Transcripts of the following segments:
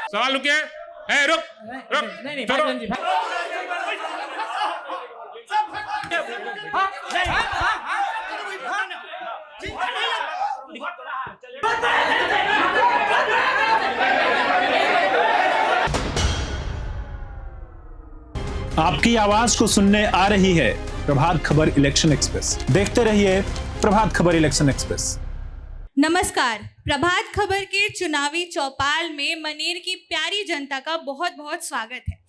सवाल रुके है, रुक रुक नहीं छोड़ो। भाईजान जी आपकी आवाज को सुनने आ रही है प्रभात खबर इलेक्शन एक्सप्रेस। देखते रहिए प्रभात खबर इलेक्शन एक्सप्रेस। नमस्कार। प्रभात खबर के चुनावी चौपाल में मनेर की प्यारी जनता का बहुत बहुत स्वागत है।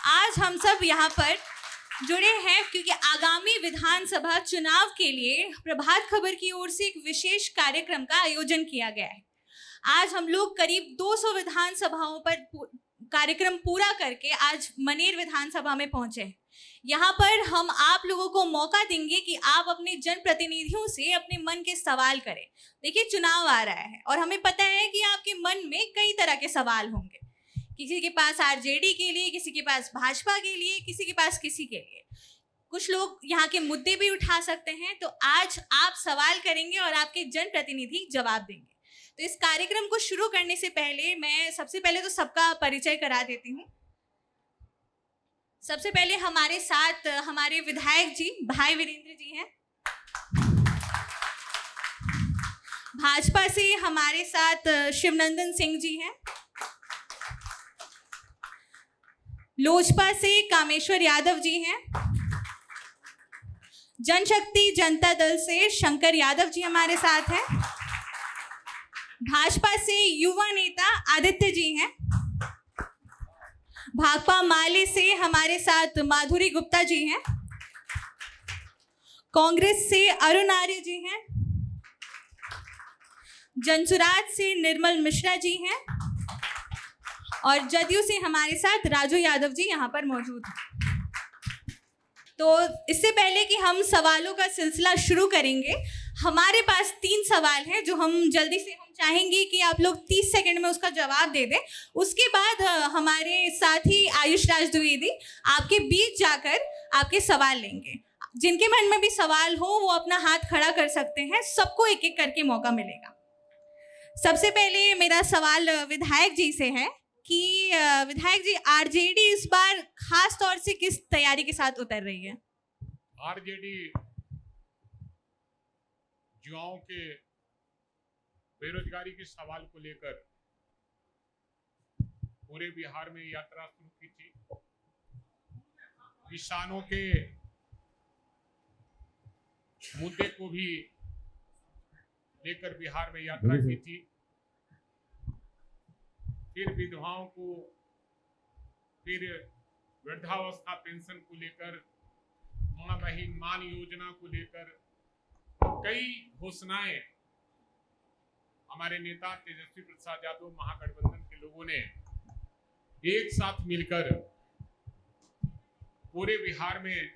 आज हम सब यहाँ पर जुड़े हैं क्योंकि आगामी विधानसभा चुनाव के लिए प्रभात खबर की ओर से एक विशेष कार्यक्रम का आयोजन किया गया है। आज हम लोग करीब 200 विधानसभाओं पर कार्यक्रम पूरा करके आज मनेर विधानसभा में पहुंचे हैं। यहाँ पर हम आप लोगों को मौका देंगे कि आप अपने जनप्रतिनिधियों से अपने मन के सवाल करें। देखिए, चुनाव आ रहा है और हमें पता है कि आपके मन में कई तरह के सवाल होंगे। किसी के पास आरजेडी के लिए, किसी के पास भाजपा के लिए, किसी के पास किसी के लिए। कुछ लोग यहाँ के मुद्दे भी उठा सकते हैं। तो आज आप सवाल करेंगे और आपके जनप्रतिनिधि जवाब देंगे। तो इस कार्यक्रम को शुरू करने से पहले मैं सबसे पहले तो सबका परिचय करा देती हूँ। सबसे पहले हमारे साथ हमारे विधायक जी भाई वीरेंद्र जी हैं। भाजपा से हमारे साथ शिवनंदन सिंह जी हैं। लोजपा से कामेश्वर यादव जी हैं। जनशक्ति जनता दल से शंकर यादव जी हमारे साथ हैं। भाजपा से युवा नेता आदित्य जी हैं। भाकपा माले से हमारे साथ माधुरी गुप्ता जी हैं। कांग्रेस से अरुण आर्य जी हैं। जनसुराज से निर्मल मिश्रा जी हैं और जदयू से हमारे साथ राजू यादव जी यहाँ पर मौजूद हैं। तो इससे पहले कि हम सवालों का सिलसिला शुरू करेंगे, हमारे पास 3 सवाल हैं जो हम जल्दी से चाहेंगे कि आप लोग 30 सेकंड में उसका जवाब दे दें। उसके बाद हमारे साथी आयुष राज द्विवेदी आपके बीच जाकर आपके सवाल लेंगे। जिनके मन में भी सवाल हो वो अपना हाथ खड़ा कर सकते हैं। सबको एक एक करके मौका मिलेगा। सबसे पहले मेरा सवाल विधायक जी से है कि विधायक जी, आरजेडी इस बार खास तौर से किस तैयारी के साथ उतर रही है? आरजेडी युवाओं के बेरोजगारी के सवाल को लेकर पूरे बिहार में यात्रा शुरू की थी। किसानों के मुद्दे को भी लेकर बिहार में यात्रा की थी। फिर विधवाओं को, फिर वृद्धावस्था पेंशन को लेकर, मां बहिन मान योजना को लेकर कई घोषणाएं हमारे नेता तेजस्वी प्रसाद यादव महागठबंधन के लोगों ने एक साथ मिलकर पूरे बिहार में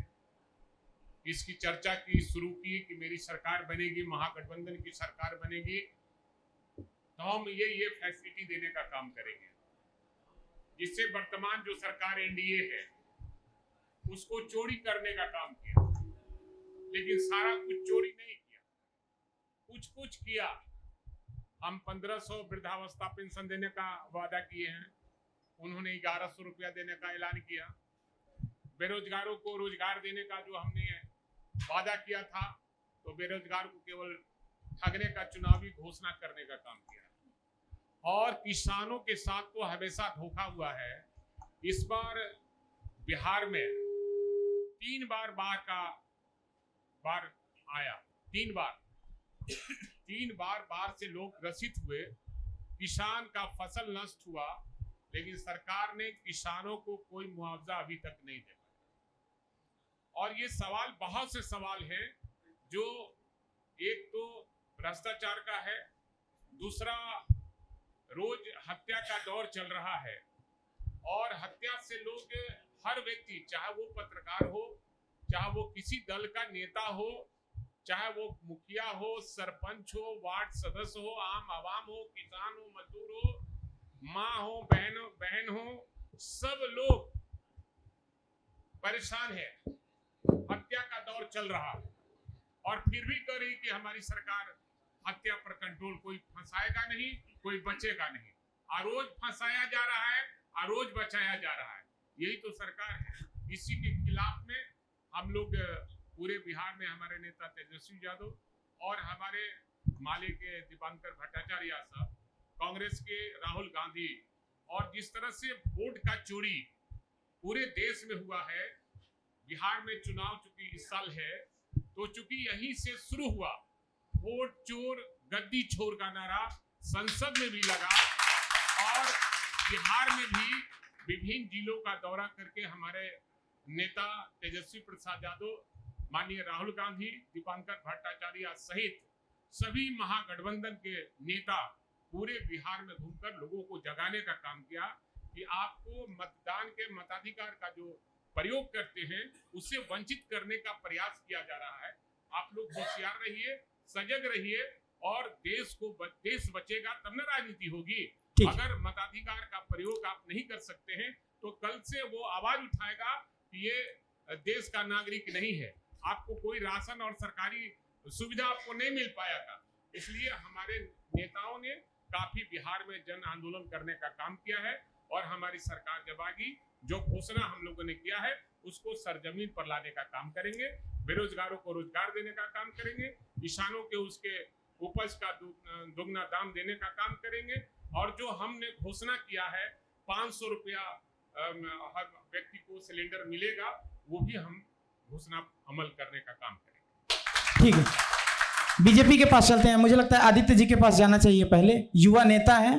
इसकी चर्चा की, शुरू की कि मेरी सरकार बनेगी, महागठबंधन की सरकार बनेगी तो हम ये फैसिलिटी देने का काम करेंगे। जिससे वर्तमान जो सरकार एनडीए है उसको चोरी करने का काम किया, लेकिन सारा कुछ चोरी नहीं किया, कुछ कुछ किया। हम 1500 वृद्धावस्था पेंशन देने का वादा किए हैं, उन्होंने 1100 रुपया देने का ऐलान किया। बेरोजगारों को रोजगार देने का जो हमने वादा किया था, तो बेरोजगार को केवल ठगने का चुनावी घोषणा करने का काम किया। और किसानों के साथ तो हमेशा धोखा हुआ है। इस बार बिहार में 3 बार बाढ़ आया, 3 बार बाढ़ से लोग ग्रसित हुए, किसान का फसल नष्ट हुआ, लेकिन सरकार ने किसानों को कोई मुआवजा अभी तक नहीं दे पाई। और ये सवाल, बहुत से सवाल हैं, जो एक तो भ्रष्टाचार का है, दूसरा रोज हत्या का दौर चल रहा है और हत्या से लोग, हर व्यक्ति, चाहे वो पत्रकार हो, चाहे वो किसी दल का नेता हो, चाहे वो मुखिया हो, सरपंच हो, वार्ड सदस्य हो, आम आवाम हो, किसान हो, मजदूर हो, माँ हो, बहन हो, सब लोग परेशान है। हत्या का दौर चल रहा है और फिर भी कह रही कि हमारी सरकार हत्या पर कंट्रोल, कोई फंसाएगा नहीं, कोई बचेगा नहीं। रोज फंसाया जा रहा है, रोज बचाया जा रहा है। यही तो सरकार है। इसी के खिलाफ में हम लोग पूरे बिहार में हमारे नेता तेजस्वी यादव और हमारे माले के दीपांकर भट्टाचार्य साहब, कांग्रेस के राहुल गांधी, और जिस तरह से वोट का चोरी पूरे देश में हुआ है, बिहार में चुनाव चूंकि इस साल है, तो चूंकि यहीं से शुरू हुआ, वोट चोर गद्दी छोर का नारा संसद में भी लगा और बिहार में भी विभिन्न जिलों का दौरा करके हमारे नेता तेजस्वी प्रसाद यादव, माननीय राहुल गांधी, दीपांकर भट्टाचार्य सहित सभी महागठबंधन के नेता पूरे बिहार में घूमकर लोगों को जगाने का काम किया कि आपको मतदान के मताधिकार का जो प्रयोग करते हैं उससे वंचित करने का प्रयास किया जा रहा है। आप लोग होशियार रहिए, सजग रहिए और देश बचेगा तब न राजनीति होगी। अगर मताधिकार का प्रयोग आप नहीं कर सकते हैं तो कल से वो आवाज उठाएगा कि ये देश का नागरिक नहीं है, आपको कोई राशन और सरकारी सुविधा आपको नहीं मिल पाया था। इसलिए हमारे नेताओं ने काफी बिहार में जन आंदोलन करने का काम किया है और हमारी सरकार जब आएगी, जो घोषणा हम लोगों ने किया है उसको सरजमीन पर लाने का काम करेंगे, बेरोजगारों को रोजगार देने का काम करेंगे, किसानों के उसके उपज का दुगना दाम देने का काम करेंगे और जो हमने घोषणा किया है 500 रुपया हर व्यक्ति को सिलेंडर मिलेगा, वो भी हम घोषणा अमल करने का काम करेंगे। ठीक है, बीजेपी के पास चलते हैं। मुझे लगता है आदित्य जी के पास जाना चाहिए, पहले युवा नेता हैं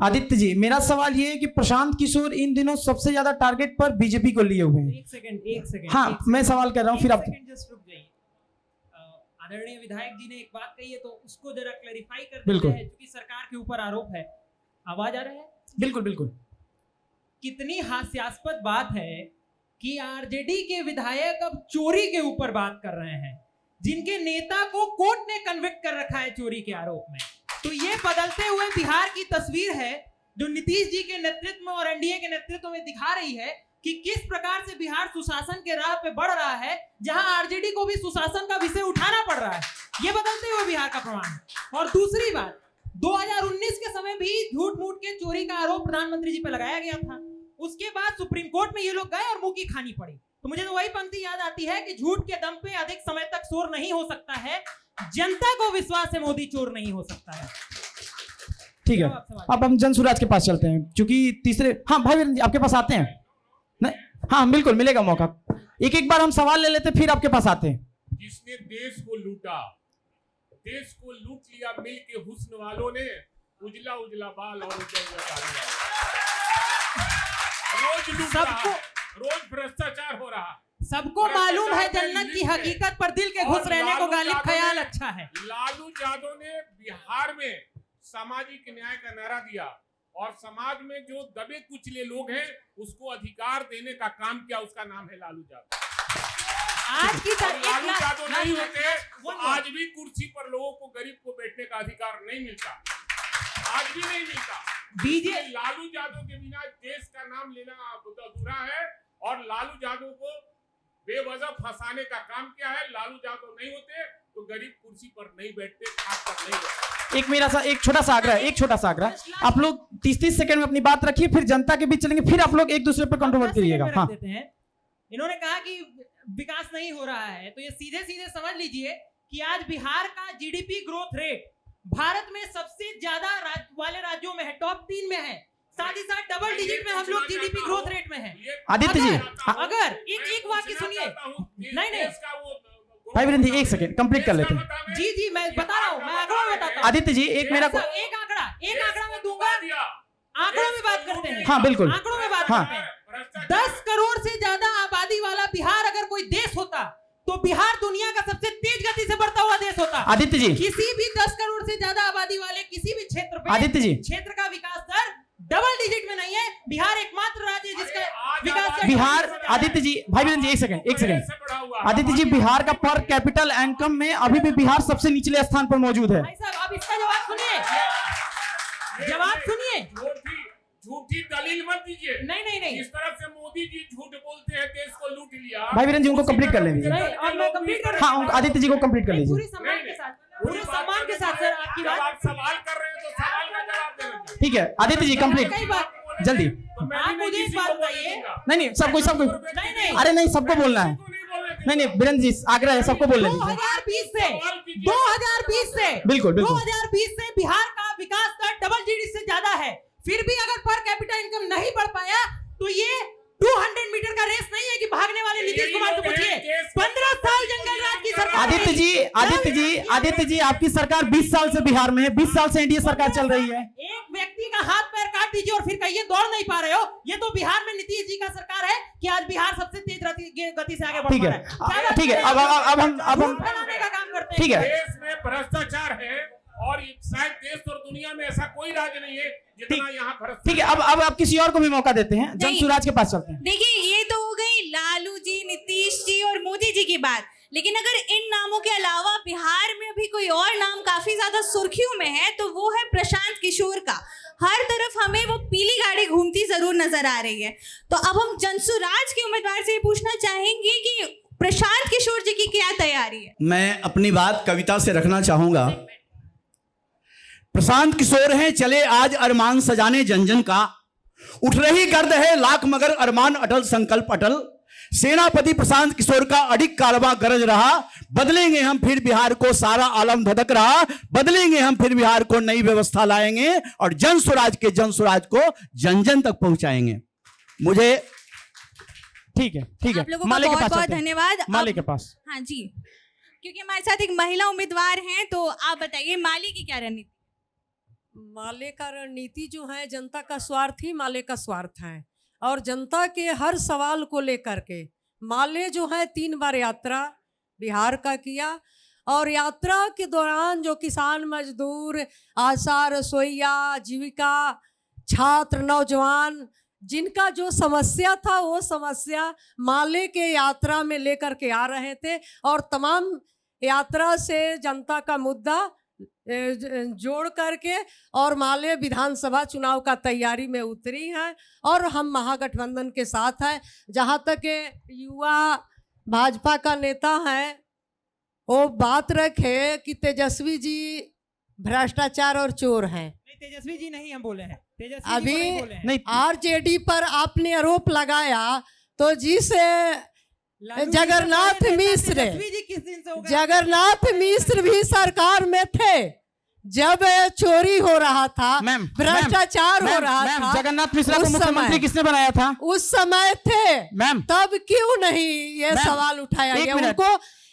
आदित्य जी। मेरा सवाल ये है कि प्रशांत किशोर इन दिनों सबसे ज्यादा टारगेट पर बीजेपी को लिए हुए हैं। एक सेकंड हाँ, मैं सवाल कर रहा हूँ, फिर आप जस्ट रुक जाइए। आदरणीय विधायक जी ने एक बात कही है तो उसको जरा क्लैरिफाई कर बिल्कुल। देते हैं, क्योंकि सरकार के ऊपर आरोप है। आवाज आ रहा है? बिल्कुल बिल्कुल। कितनी हास्यास्पद बात है कि आरजेडी के विधायक अब चोरी के ऊपर बात कर रहे हैं, जिनके नेता को कोर्ट ने कन्विक्ट कर रखा है चोरी के आरोप में। तो ये बदलते हुए बिहार की तस्वीर है जो नीतीश जी के नेतृत्व में और एनडीए के नेतृत्व में दिखा रही है कि किस प्रकार से बिहार सुशासन के राह पे बढ़ रहा है, जहां आरजेडी को भी सुशासन का विषय उठाना पड़ रहा है। ये बदलते हुए बिहार का प्रमाण है। और दूसरी बात, 2019 के समय भी झूठ मूठ के चोरी का आरोप प्रधानमंत्री जी पे लगाया गया था। उसके बाद सुप्रीम कोर्ट में ये लोग गए और मुंह की खानी पड़ी। तो मुझे तो वही पंक्ति याद आती है कि झूठ के दम पे अधिक समय तक शोर नहीं हो सकता है, जनता को विश्वास है मोदी चोर नहीं हो सकता है। ठीक है, अब हम जन सुराज के पास चलते हैं, क्योंकि तीसरे, हाँ भाई वीरेंद्र जी आपके पास आते हैं। नहीं, हाँ बिल्कुल मिलेगा मौका। एक एक बार हम सवाल ले लेते फिर आपके पास आते हैं। जिसने देश को लूटा, देश को लूट लिया मिल के हुस्न वालों ने, उजला उजला बाल और रोज लूट रहा है, रोज भ्रष्टाचार हो रहा है। सबको मालूम है जन्नत की हकीकत पर दिल के घुस रहने को गालिब ख्याल अच्छा है। लालू यादव ने बिहार में सामाजिक न्याय का नारा दिया और समाज में जो दबे कुचले लोग हैं उसको अधिकार देने का काम किया, उसका नाम है लालू यादव। आज की लालू यादव नहीं होते तो आज भी कुर्सी पर लोगों को, गरीब को बैठने का अधिकार नहीं मिलता, आज भी नहीं मिलता। बीजेपी लालू यादव के बिना देश का नाम लेना अधूरा है और लालू यादव को बेवजह फंसाने का काम किया है। लालू यादव नहीं होते तो गरीब कुर्सी पर नहीं बैठते, खाट पर नहीं बैठते। एक छोटा सा आग्रह, आप लोग 30-30 सेकंड में अपनी बात रखिए, फिर जनता के बीच चलेंगे, फिर आप लोग एक दूसरे पर कंट्रोवर्ट करिएगा। हाँ, इन्होंने कहा कि विकास नहीं हो रहा है, तो ये सीधे सीधे समझ लीजिए कि आज बिहार का जीडीपी ग्रोथ रेट भारत में सबसे ज्यादा वाले राज्यों में है, टॉप 3 में है। साथ ही साथ डबल डिजिट में हम लोग जीडीपी ग्रोथ रेट में है। आदित्य जी, अगर एक वाक्य सुनिए, नहीं भाई वीरेंद्र जी एक सेकंड कंप्लीट कर लेते हैं। जी मैं बता रहा हूँ, मैं आंकड़ों में बताता हूँ। आदित्य जी एक मेरा एक आंकड़ा मैं दूंगा, आंकड़ों में बात करते हैं। हाँ बिल्कुल, आंकड़ों में बात हाँ। करते हैं। 10 करोड़ से ज्यादा आबादी वाला बिहार अगर कोई देश होता तो बिहार दुनिया का सबसे तेज गति से बढ़ता हुआ देश होता। आदित्य जी, किसी भी 10 करोड़ से ज्यादा आबादी वाले किसी भी क्षेत्र पे, आदित्य जी, क्षेत्र का विकास दर डबल डिजिट में नहीं है। बिहार एकमात्र राज्य है जिसका विकास बिहार, आदित्य जी, भाई वीरेंद्र जी एक सेकंड। आदित्य जी, बिहार का पर कैपिटल इनकम में अभी भी बिहार सबसे निचले स्थान पर मौजूद है। भाई साहब आप इसका जवाब सुनिए। झूठी दलील मत दीजिए। नहीं इस तरह से मोदी जी झूठ बोलते हैं, देश को लूट लिया। भाई वीरेंद्र जी उनको कंप्लीट कर लेंगे। और मैं कंप्लीट कर, हाँ आदित्य जी को कंप्लीट कर लीजिए। पूरे सम्मान के साथ सर आपकी बात। आप सवाल कर रहे हैं तो सवाल का जवाब देना चाहिए। ठीक है आदित्य जी कंप्लीट कई बात जल्दी। तो मैं आप भी मुझे एक किसी बात को बोलने बताइए। दूंगा। नहीं सबको नहीं अरे नहीं सबको बोलना है। नहीं वीरेंद्र जी आग्रह है सबको बोलने दीजिए। 2020 से बिल्कुल बिल्कुल 2020 से बिहार का विकास दर डबल जीडीपी से ज्यादा है, फिर भी अगर पर कैपिटा इनकम नहीं बढ़ पाया तो ये 200 मीटर का रेस नहीं है कि भागने वाले नीतीश कुमार को पूछिए। 15 साल जंगल राज की सरकार। आदित्य जी आपकी सरकार 20 साल से बिहार में है, 20 साल से एनडीए सरकार चल रही है। एक व्यक्ति का हाथ पैर काट दीजिए और फिर कहिए दौड़ नहीं पा रहे हो। ये तो बिहार में नीतीश जी का सरकार है कि आज बिहार सबसे तेज गति से आगे बढ़ ठीक रहा है ठीक है अब हम फैलाने का काम करते हैं। ठीक है देश में भ्रष्टाचार है और शायद देश और दुनिया में ऐसा कोई राज्य नहीं है जितना यहाँ भ्रष्टाचार। ठीक है अब आप किसी और को भी मौका देते हैं, जनसुराज के पास चलते हैं। देखिए ये तो हो गई लालू जी, नीतीश जी और मोदी जी की बात, लेकिन अगर इन नामों के अलावा बिहार में अभी कोई और नाम काफी ज्यादा सुर्खियों में है तो वो है प्रशांत किशोर का। हर तरफ हमें वो पीली गाड़ी घूमती जरूर नजर आ रही है। तो अब हम जनसुराज के उम्मीदवार से पूछना चाहेंगे कि प्रशांत किशोर जी की क्या तैयारी है। मैं अपनी बात कविता से रखना चाहूंगा। प्रशांत किशोर हैं चले आज अरमान सजाने जन जन का, उठ रही गर्द है लाख मगर अरमान अटल संकल्प अटल। सेनापति प्रशांत किशोर का अडिग कारवां गरज रहा, बदलेंगे हम फिर बिहार को सारा आलम धधक रहा, बदलेंगे हम फिर बिहार को नई व्यवस्था लाएंगे और जन स्वराज को जन जन तक पहुंचाएंगे। मुझे ठीक है आप लोगों का बहुत बहुत धन्यवाद। माले के पास। हाँ जी, क्योंकि हमारे साथ एक महिला उम्मीदवार हैं तो आप बताइए माले की क्या रणनीति। माले का रणनीति जो है जनता का स्वार्थ ही माले का स्वार्थ है और जनता के हर सवाल को लेकर के माले जो है 3 बार यात्रा बिहार का किया और यात्रा के दौरान जो किसान मजदूर आशा रसोईया जीविका छात्र नौजवान जिनका जो समस्या था वो समस्या माले के यात्रा में लेकर के आ रहे थे और तमाम यात्रा से जनता का मुद्दा जोड़ करके और माले विधानसभा चुनाव का तैयारी में उतरी है और हम महागठबंधन के साथ हैं। जहां तक युवा भाजपा का नेता है वो बात रखे कि तेजस्वी जी भ्रष्टाचार और चोर हैं। तेजस्वी जी नहीं हम बोले हैं, तेजस्वी अभी जी बोले हैं। आरजेडी पर आपने आरोप लगाया तो जिस जगन्नाथ मिश्र जगन्नाथ मिश्र भी सरकार में थे जब चोरी हो रहा था, भ्रष्टाचार हो रहा था, जगन्नाथ मिश्रा को मुख्यमंत्री किसने बनाया था? उस समय थे मैम, तब क्यों नहीं ये सवाल उठाया गया? उनको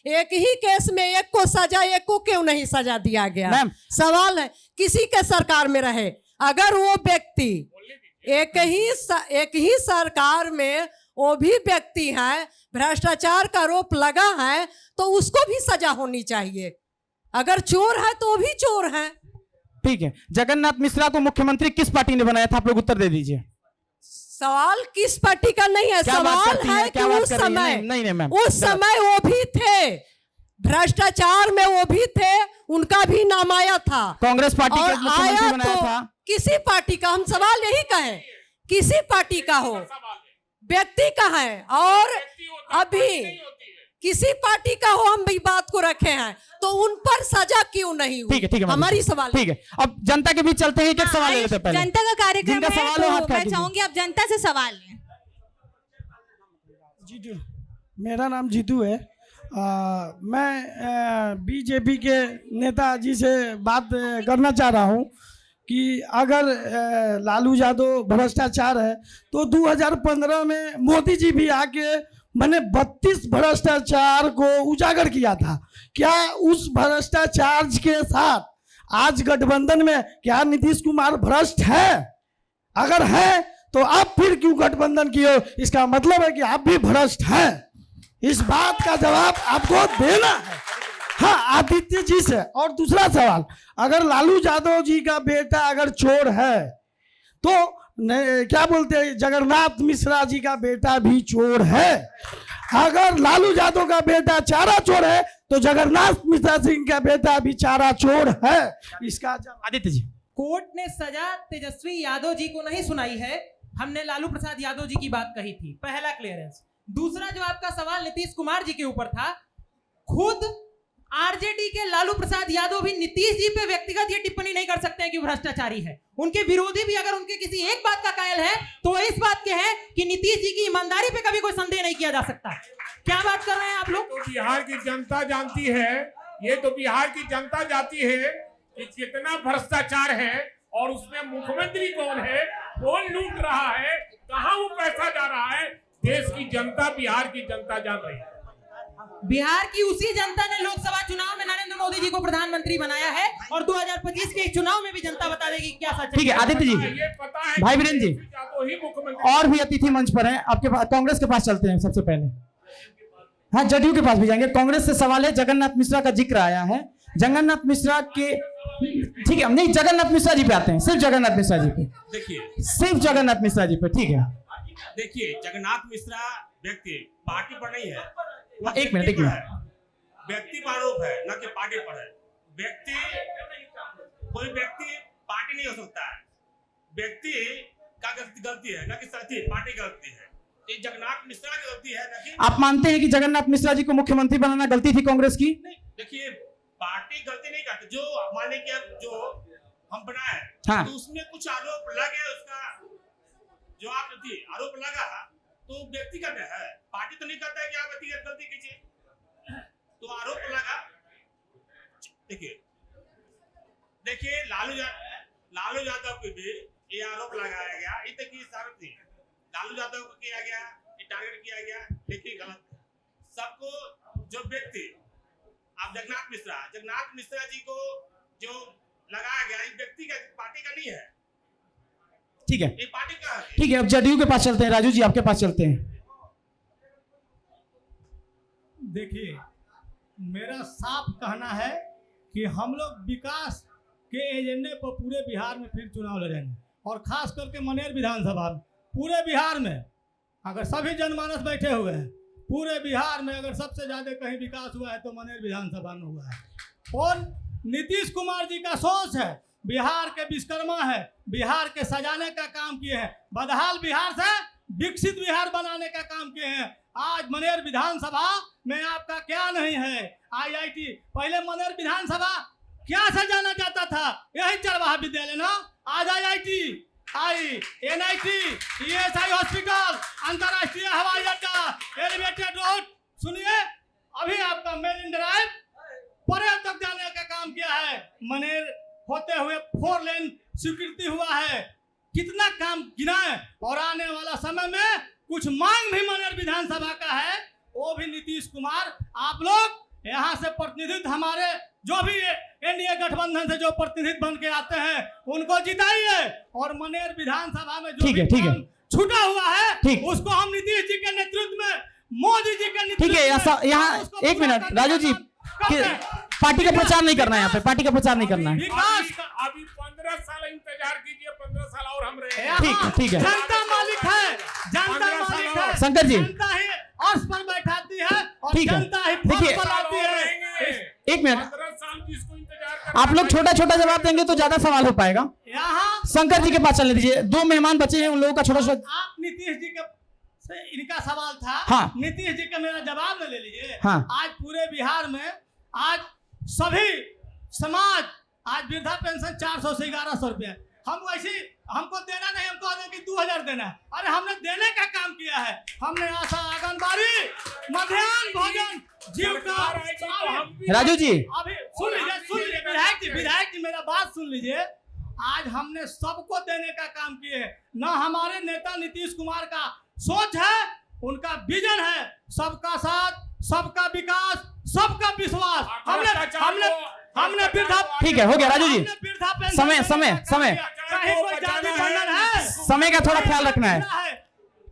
एक ही केस में एक को सजा, एक को क्यों नहीं सजा दिया गया? सवाल है किसी के सरकार में रहे, अगर वो व्यक्ति एक ही सरकार में वो भी व्यक्ति है, भ्रष्टाचार का आरोप लगा है तो उसको भी सजा होनी चाहिए। अगर चोर है तो वो भी चोर है। ठीक है, जगन्नाथ मिश्रा को मुख्यमंत्री किस पार्टी ने बनाया था? आप लोग उत्तर दे दीजिए। सवाल किस पार्टी का नहीं है, सवाल है कि उस समय उस समय वो भी थे, भ्रष्टाचार में वो भी थे, उनका भी नाम आया था। कांग्रेस पार्टी का मुख्यमंत्री बनाया था। किसी पार्टी का, हम सवाल यही कहें किसी पार्टी का हो, व्यक्ति का है और अभी किसी पार्टी का हो, हम भी बात को रखे हैं तो उन पर सजा क्यों नहीं हुई? ठीक है हमारी सवाल। ठीक है, अब जनता के बीच चलते हैं, एक सवाल ले लेते हैं पहले। जनता का कार्यक्रम है सवाल तो मैं चाहूंगी आप जनता से सवाल लें। जीतू, मेरा नाम जीतू है। मैं बीजेपी के नेताजी से बात करना चाह रहा हूँ कि अगर लालू यादव भ्रष्टाचार है तो 2015 में मोदी जी भी आके मैंने 32 भ्रष्टाचार को उजागर किया था। क्या उस भ्रष्टाचार के साथ आज गठबंधन में क्या नीतीश कुमार भ्रष्ट है? अगर है तो आप फिर क्यों गठबंधन किए? इसका मतलब है कि आप भी भ्रष्ट हैं। इस बात का जवाब आपको देना है। हाँ, आदित्य जी से। और दूसरा सवाल, अगर लालू यादव जी का बेटा अगर चोर है तो क्या बोलते हैं, जगन्नाथ मिश्रा जी का बेटा भी चोर है। अगर लालू यादव का बेटा चारा चोर है तो जगन्नाथ मिश्रा सिंह का बेटा भी चारा चोर है। इसका आदित्य जी, कोर्ट ने सजा तेजस्वी यादव जी को नहीं सुनाई है, हमने लालू प्रसाद यादव जी की बात कही थी। पहला क्लियरेंस। दूसरा जो आपका सवाल नीतीश कुमार जी के ऊपर था, खुद आरजेडी के लालू प्रसाद यादव भी नीतीश जी पे व्यक्तिगत ये टिप्पणी नहीं कर सकते हैं कि भ्रष्टाचारी है। उनके विरोधी भी अगर उनके किसी एक बात का कायल है तो वो इस बात के हैं कि नीतीश जी की ईमानदारी पे कभी कोई संदेह नहीं किया जा सकता। क्या बात कर रहे हैं आप लोग? तो बिहार की जनता जानती है, ये तो बिहार की जनता जानती है कि कितना भ्रष्टाचार है और उसमें मुख्यमंत्री कौन है, कौन लूट रहा है, कहां वो पैसा जा रहा है। देश की जनता, बिहार की जनता जान रही है। बिहार की उसी जनता ने लोकसभा चुनाव में नरेंद्र मोदी जी को प्रधानमंत्री बनाया है और 2025 के चुनाव में भी जनता बता देगी क्या सच है। ठीक है आदित्य जी, ये पता है भाई वीरेंद्र जी, तो ही मुख्यमंत्री। और भी अतिथि मंच पर हैं आपके पास। कांग्रेस के पास चलते हैं सबसे पहले। हाँ, जदयू के पास भी जाएंगे। कांग्रेस से सवाल है, जगन्नाथ मिश्रा का जिक्र आया है। जगन्नाथ मिश्रा के, ठीक है, हम नहीं जगन्नाथ मिश्रा जी पे आते हैं, सिर्फ जगन्नाथ मिश्रा जी पे। देखिए, सिर्फ जगन्नाथ मिश्रा जी पे, ठीक है। देखिए जगन्नाथ मिश्रा व्यक्ति पार्टी पर नहीं है, एक मिनट व्यक्ति पर आरोप है, न कि पार्टी पर है। व्यक्ति, कोई व्यक्ति पार्टी नहीं हो सकता है, व्यक्ति का गलती है, न कि साथी पार्टी की गलती है। ये जगन्नाथ मिश्रा की गलती है, न कि। आप मानते हैं कि जगन्नाथ मिश्रा जी को मुख्यमंत्री बनाना गलती थी कांग्रेस की? देखिए, पार्टी गलती नहीं करती। जो मान लीजिए कि जो हम बनाए, हाँ, तो उसमें कुछ आरोप लगे, उसका जो आप आरोप लगा तो व्यक्ति का है, पार्टी तो नहीं करता है कि आप व्यक्तिगत गलती कीजिए, तो आरोप लगा। देखिए लालू यादव को भी ये आरोप लगाया गया, ये तक की साबित नहीं है। लालू यादव को किया गया, ये टारगेट किया गया, लेकिन गलत है। सबको जो व्यक्ति, आप जगन्नाथ मिश्रा जी को जो लगाया गया, ये व्यक्ति का, पार्टी का नहीं है। ठीक है, ये पार्टी का है। ठीक है, अब जदयू के पास चलते हैं। राजू जी आपके पास चलते हैं। देखिए, मेरा साफ कहना है कि हम लोग विकास के एजेंडे पर पूरे बिहार में फिर चुनाव लड़ेंगे, और खास करके मनेर विधानसभा में। पूरे बिहार में अगर सभी जनमानस बैठे हुए हैं, पूरे बिहार में अगर सबसे ज्यादा कहीं विकास हुआ है तो मनेर विधानसभा में हुआ है। और नीतीश कुमार जी का सोच है, बिहार के विश्वकर्मा है, बिहार के सजाने का काम किए हैं, बदहाल बिहार से विकसित बिहार बनाने का काम किए हैं। आज मनेर विधानसभा में आपका क्या नहीं है, IIT। पहले मनेर विधानसभा क्या सजाना चाहता था, यही चरवाहा विद्यालय ना। आज IIT, NIT, ESI हॉस्पिटल, अंतरराष्ट्रीय हवाई अड्डा, एलिवेटेड रोड। सुनिए, अभी आपका मेरिन ड्राइव परे तक जाने का काम किया है। मनेर होते हुए 4 लेन स्वीकृति हुआ है। कितना काम गिनाए, और आने वाला समय में कुछ मांग भी मनेर विधानसभा का है, वो भी नीतीश कुमार। आप लोग यहाँ से प्रतिनिधित्व, हमारे जो भी एनडीए गठबंधन से जो प्रतिनिधित्व बन के आते हैं उनको जिताइए, और मनेर विधानसभा में जो भी काम छूटा हुआ है उसको हम नीतीश जी के नेतृत्व में, मोदी जी के नेतृत्व में। ठीक है, यहाँ एक मिनट राजू जी, पार्टी का प्रचार नहीं करना है, यहाँ पे पार्टी का प्रचार नहीं करना है। अभी 15 साल इंतजार कीजिए, 15 साल और हम रहे। ठीक है, जनता मालिक है, जनता मालिक है। शंकर जी, जनता ही अर्श पर बैठाती है और ठीक है, जनता ही देखिए, फर्श पर आती है। एक मिनट, 15 साल किसको इंतजार करना। आप लोग छोटा छोटा जवाब देंगे तो ज्यादा सवाल हो पाएगा। यहाँ शंकर जी के पास चलने दीजिए, 2 मेहमान बचे हैं, उन लोगों का छोटा छोटा। आप नीतीश जी के से इनका सवाल था, हाँ, नीतीश जी का मेरा जवाब न ले लीजिए। हाँ, आज पूरे बिहार में आज सभी समाज, आज वृद्धा पेंशन 400 से 1100 रुपया। हम वैसे हमको देना नहीं, हमको आगे की 2000 देना है। अरे हमने देने का काम किया है। हमने आशा, आंगनबाड़ी, मध्याह्न भोजन, जीविका। राजू जी, अभी सुन लीजिए विधायक जी मेरा बात सुन लीजिए। आज हमने सबको देने का काम किए हैं। ना हमारे नेता नीतीश कुमार का सोच है, उनका विजन है सबका साथ, सबका विकास, सबका विश्वास। हमने वृद्धा, ठीक है, हो गया राजू जी, समय समय का थोड़ा ख्याल रखना है।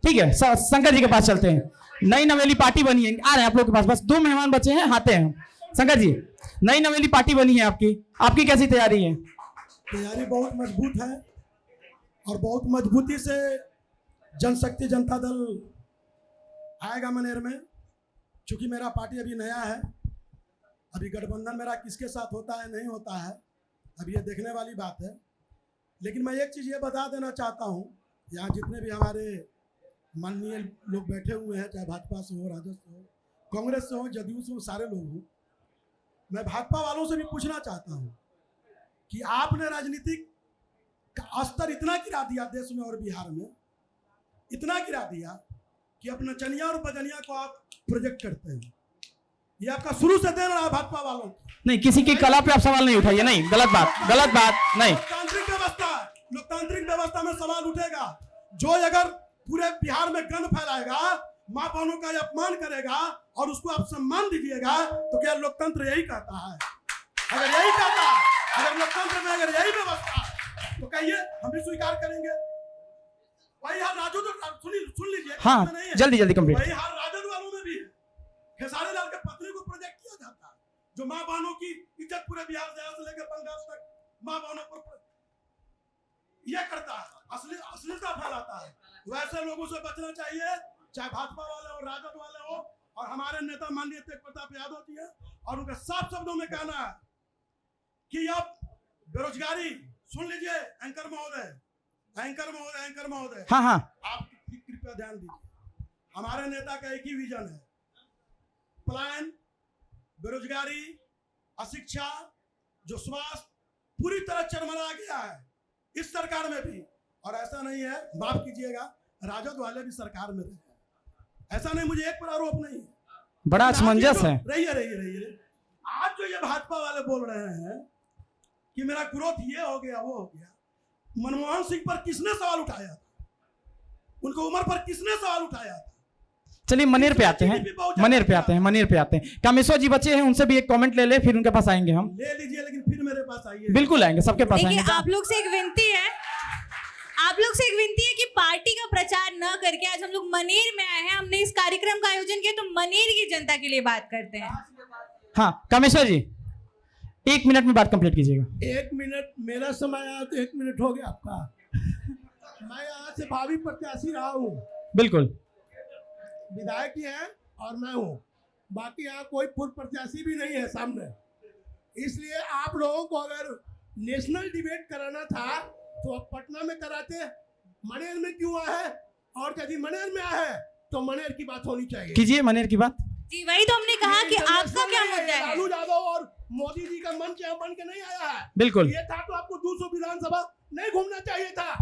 ठीक है, शंकर जी के पास चलते हैं। नई नवेली पार्टी बनी है, आ रहे हैं आप लोग के पास, बस 2 मेहमान बचे हैं, आते हैं। शंकर जी, नई नवेली पार्टी बनी है आपकी कैसी तैयारी है? तैयारी बहुत मजबूत है, और बहुत मजबूती से जनशक्ति जनता दल आएगा मनेर में। चूंकि मेरा पार्टी अभी नया है, अभी गठबंधन मेरा किसके साथ होता है नहीं होता है, अभी ये देखने वाली बात है। लेकिन मैं एक चीज़ ये बता देना चाहता हूँ, यहाँ जितने भी हमारे माननीय लोग बैठे हुए हैं, चाहे भाजपा से हो, राजद से हो, कांग्रेस से हो, जदयू से हो, सारे लोग हों, मैं भाजपा वालों से भी पूछना चाहता हूं कि आपने राजनीतिक का स्तर इतना गिरा दिया देश में और बिहार में, इतना गिरा दिया कि अपना चनिया और बजनिया को आप प्रोजेक्ट करते हैं। ये आपका शुरू से देन रहा भाजपा वालों को। नहीं, किसी की कला पे आप सवाल नहीं उठाइए, नहीं, गलत बात नहीं। लोकतांत्रिक व्यवस्था में सवाल उठेगा। जो अगर पूरे बिहार में गंद फैलाएगा, माँ बहनों का अपमान करेगा और उसको आप सम्मान दीजिएगा, तो क्या लोकतंत्र यही कहता है? अगर यही कहता है, अगर लोकतंत्र में अगर यही व्यवस्था है, तो कहिए हम भी स्वीकार करेंगे। भाई यार राजद सुन लीजिए, हाँ, जल्दी कंप्लीट। भाई यार राजद वालों में भी खेसारी लाल के पत्नी को प्रोजेक्ट किया जाता है, जो माँ बहनों की इज्जत पूरे बिहार से लेकर बंगाल तक माँ बहनों पर यह करता है, अश्लीलता फैलाता है। वैसे लोगों से बचना चाहिए, चाहे भाजपा वाले हो, राजद वाले हो। और हमारे नेता माननीय तेज प्रताप यादव जी है, और उनका साफ शब्दों में कहना है कि अब बेरोजगारी, सुन लीजिए एंकर महोदय, हाँ, आप कृपया ध्यान दीजिए। हमारे नेता का एक ही विजन है, पलायन, बेरोजगारी, अशिक्षा, जो स्वास्थ्य पूरी तरह चरमरा गया है इस सरकार में भी। और ऐसा नहीं है, माफ कीजिएगा, राजद वाले भी सरकार में रहे, ऐसा नहीं, मुझे एक पर आरोप नहीं है, बड़ा असमंजस है। रहिए। आज जो ये भाजपा वाले बोल रहे हैं कि मेरा ग्रोथ ये हो गया वो हो गया, मनमोहन सिंह पर किसने सवाल उठाया था? उनको उम्र पर किसने सवाल उठाया था? चलिए मनेर पे आते हैं। कामेश्वर जी बचे हैं, उनसे भी एक कमेंट ले ले, फिर उनके पास आएंगे हम। ले लीजिए, लेकिन फिर मेरे पास आइए। बिल्कुल आएंगे, सबके पास आएंगे। देखिए, आप लोग से एक विनती है कि पार्टी का प्रचार न करके आज हम लोग मनेर में आए हैं, हमने इस कार्यक्रम का आयोजन किया, तो मनेर की जनता के लिए बात करते हैं। हाँ कामेश्वर जी, 1 मिनट में बात कंप्लीट कीजिएगा। 1 मिनट मेरा समय आया तो 1 मिनट हो गया आपका। मैं यहाँ से भावी प्रत्याशी रहा हूँ, बिल्कुल विधायक ही है और मैं हूँ, बाकी यहाँ कोई पूर्व प्रत्याशी भी नहीं है सामने। इसलिए आप लोगों को अगर नेशनल डिबेट कराना था तो अब पटना में कराते, मनेर में क्यों आए हैं? और यदि मनेर में आए हैं तो मनेर की बात होनी चाहिए। कीजिए मनेर की बात। जी वही तो हमने कहा कि आपका क्या मुद्दा है? लालू यादव और मोदी जी का मंच यहाँ बन के नहीं आया है। बिल्कुल, ये था तो आपको 200 विधानसभा नहीं घूमना चाहिए था।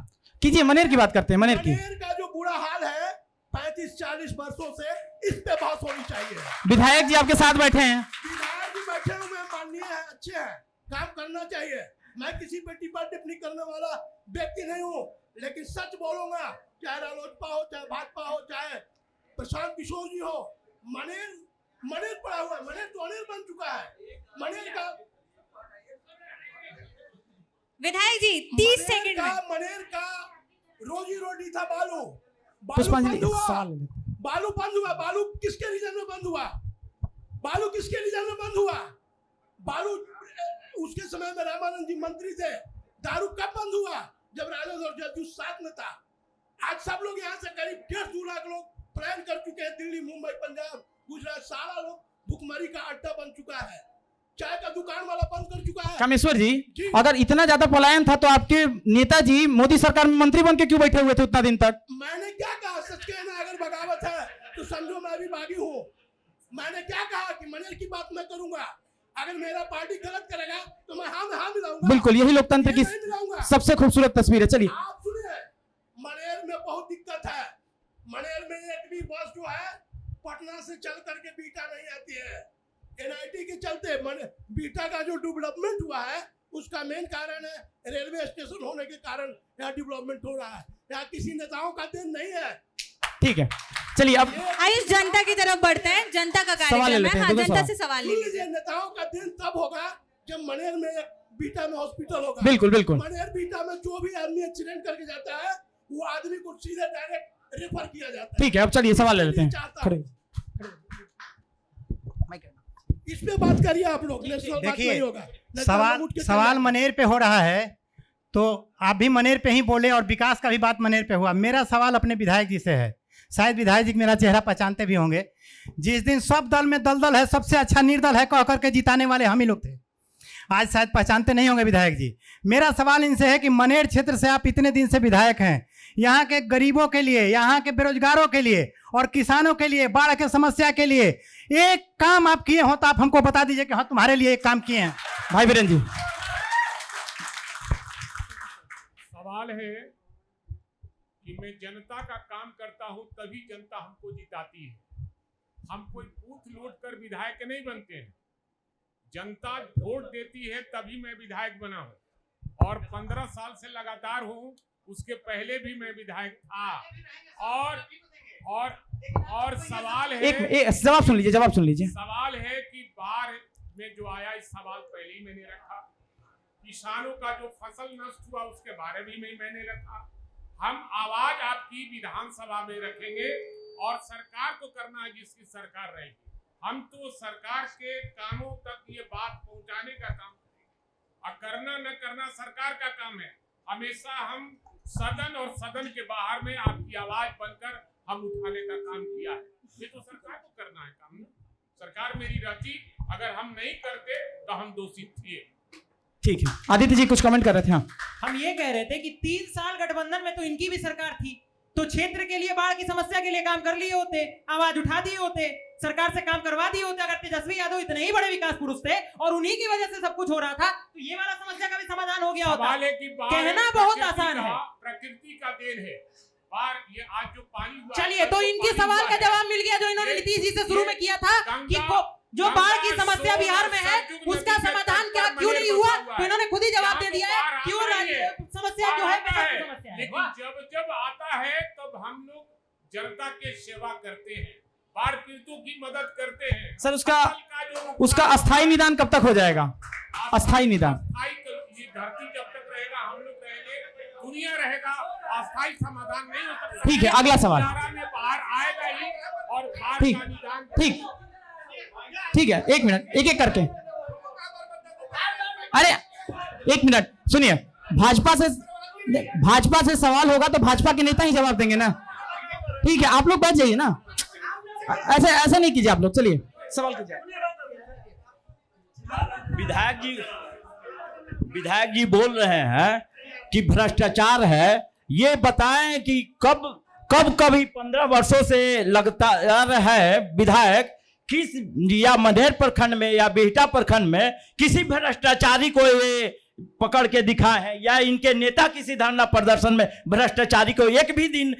कीजिए मनेर की बात करते हैं। मनेर का जो बुरा हाल है 35-40 वर्षों से, इस पे बात होनी चाहिए। विधायक जी आपके साथ बैठे हैं, विधायक जी बैठे हुए माननीय है, अच्छे हैं, काम करना चाहिए। मैं किसी पे टिप्पा टिप्पणी करने वाला व्यक्ति नहीं हूँ, लेकिन सच बोलूंगा, चाहे रालोसपा हो, चाहे भाजपा हो, चाहे प्रशांत किशोर जी हो। मनेर पड़ा हुआ है, मनेर तो अनेर बन चुका है। मनेर का विधायक जी 30 सेकंड में। मनेर का रोजी रोटी था बालू पुष्पांजलि बंद हुआ। सवाल बालू बंद हुआ। बालू किसके रीजन में बंद हुआ? बालू किसके रीजन में बंद हुआ? बालू उसके समय में रामानंद जी मंत्री थे। दारू कब बंद हुआ? जब राजद और जदयू साथ में था। आज सब लोग यहाँ से करीब 1.5-2 लाख लोग पलायन कर चुके हैं। दिल्ली, मुंबई, पंजाब, गुजरात, सारा लोग भुखमरी का अड्डा बन चुका है। चाय का दुकान वाला बंद कर चुका है। कामेश्वर जी, अगर इतना ज्यादा पलायन था तो आपके नेताजी मोदी सरकार में मंत्री बन के क्यों बैठे हुए थे उतना दिन तक? मैंने क्या कहा? सच कहना, अगर बगावत है तो समझो मैं भी बागी हूँ। मैंने क्या कहा कि मनेर की बात मैं करूंगा। अगर मेरा पार्टी गलत करेगा तो मैं हाँ मिलाऊंगा। बिल्कुल, यही लोकतंत्र की सबसे खूबसूरत तस्वीर है। चलिए, आप सुनिए, मनेर में बहुत दिक्कत है। मनेर में एक भी बस जो है पटना से चल करके बीटा नहीं आती है। NIT के चलते बीटा का जो डेवलपमेंट हुआ है उसका मेन कारण है रेलवे स्टेशन होने के कारण यहाँ डेवलपमेंट हो रहा है। यहाँ किसी नेताओं का देन नहीं है। ठीक है, चलिए अब आयुष जनता की तरफ बढ़ते हैं। जनता का कार्यक्रम है, हाँ, जनता से सवाल ले लीजिए। नेताओं का दिन तब होगा जब मनेर में बीटा में हॉस्पिटल होगा। बिल्कुल। मनेर बीटा में जो भी आदमी एक्सीडेंट करके जाता है वो आदमी को सीधे डायरेक्ट रेफर किया जाता है। ठीक है, अब चलिए सवाल ले लेते हैं। इस पे बात करिए आप लोग। देखिए, सवाल मनेर पे हो रहा है तो आप भी मनेर पे ही बोले और विकास का भी बात मनेर पे हुआ। मेरा सवाल अपने विधायक जी से है। शायद विधायक जी मेरा चेहरा पहचानते भी होंगे। जिस दिन सब दल में दलदल है, सबसे अच्छा निर्दल है कह करके जिताने वाले हम ही लोग थे। आज शायद पहचानते नहीं होंगे विधायक जी। मेरा सवाल इनसे है कि मनेर क्षेत्र से आप इतने दिन से विधायक हैं, यहाँ के गरीबों के लिए, यहाँ के बेरोजगारों के लिए और किसानों के लिए, बाढ़ के समस्या के लिए एक काम आप किए हो तो आप हमको बता दीजिए कि हाँ तुम्हारे लिए एक काम किए हैं। भाई बीरेंद्र जी। सवाल है कि मैं जनता का काम करता हूं तभी जनता हमको जिताती है। हम कोई बूथ लूट कर विधायक नहीं बनते हैं। जनता वोट देती है तभी मैं विधायक बना हूं और 15 साल से लगातार हूं। उसके पहले भी मैं विधायक था। और सवाल है, एक जवाब सुन लीजिए, जवाब सुन लीजिए। सवाल है कि बाढ़ में जो आया, इस सवाल पहले ही मैंने रखा। किसानों का जो फसल नष्ट हुआ उसके बारे में मैंने रखा। हम आवाज आपकी विधानसभा में रखेंगे और सरकार को करना है जिसकी सरकार रहेगी। हम तो सरकार के कानों तक ये बात पहुंचाने का काम करेंगे और करना न करना सरकार का काम है। हमेशा हम सदन और सदन के बाहर में आपकी आवाज बनकर हम उठाने का काम किया है। ये तो सरकार को करना है काम। सरकार मेरी रहती, अगर हम नहीं करते तो हम दोषी थे। ठीक है, आदित्य जी कुछ कमेंट कर रहे थे। हाँ, हम ये कह रहे थे कि 3 साल गठबंधन में तो इनकी भी सरकार थी, तो क्षेत्र के लिए, बाढ़ की समस्या के लिए काम कर लिए होते, आवाज उठा दिए होते, सरकार से काम करवा दिए होते। अगर तेजस्वी यादव इतने ही बड़े विकास पुरुष थे और उन्हीं की वजह से सब कुछ हो रहा था तो ये वाला समस्या का भी समाधान हो गया होता। कहना बहुत आसान है, प्रकृति का देन है। बाढ़ ये आज जो पानी हुआ, चलिए तो इनके सवाल का जवाब मिल गया जो इन्होंने नीतीश जी से शुरू में किया था कि जो बाढ़ की समस्या बिहार में है उसका समाधान क्या क्यों नहीं हुआ, तो इन्होंने खुद ही जवाब दे दिया है क्यों समस्या जो है समस्या है। लेकिन जब आता है तब हम लोग जनता के सेवा करते हैं, बाढ़ पीड़ितों की मदद करते हैं। सर उसका अस्थायी निदान कब तक हो जाएगा? अस्थायी निदान ये धरती जब तक रहेगा, हम लोग रहेंगे, दुनिया रहेगा, अस्थायी समाधान नहीं हो सकता। ठीक है, अगला सवाल। बाहर आएगा ही और बाढ़ ठीक का निदान ठीक है, एक मिनट, एक एक करके। अरे एक मिनट सुनिए, भाजपा से सवाल होगा तो भाजपा के नेता ही जवाब देंगे ना। ठीक है, आप लोग बैठ जाइए ना, ऐसा नहीं कीजिए आप लोग। चलिए सवाल कीजिए। विधायक जी बोल रहे हैं कि भ्रष्टाचार है। ये बताएं कि कब कभी 15 वर्षों से लगातार है विधायक, किस या मधेर प्रखंड में या बिहटा प्रखंड में किसी भ्रष्टाचारी को ये पकड़ के दिखाए हैं, या इनके नेता किसी धरना प्रदर्शन में भ्रष्टाचारी को एक भी दिन